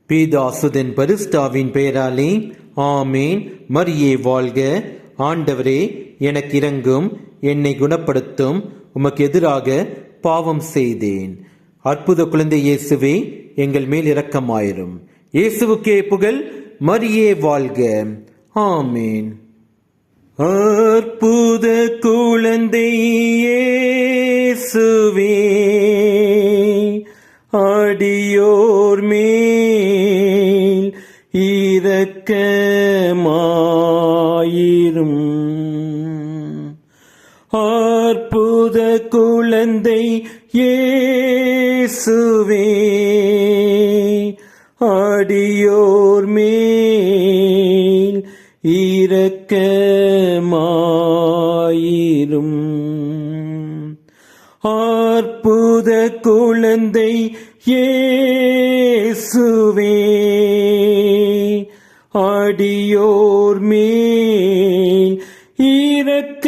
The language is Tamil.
பீதாசுதன் பரிசுத்தாவின் பெயராலே ஆமேன். மரியே வாழ்க. ஆண்டவரே எனக்கு இரங்கும், என்னை குணப்படுத்தும். உமக்கு எதிராக பாவம் செய்தேன். அற்புத குழந்தை இயேசுவே, எங்கள் மேல் இரக்கமாயிரும். இயேசுவுக்கே புகழ். மரியே வாழ்க. ஆமேன். அற்புத குழந்தை இயேசுவே, அடியோர் மேல் இரக்கமாயிரும். அற்புத குழந்தை இயேசுவே, அடியோர் மேல் இரக்கமாயிரும். அற்புத குழந்தை இயேசுவே, அடியோர் மேல் இரக்கமாயிரும்.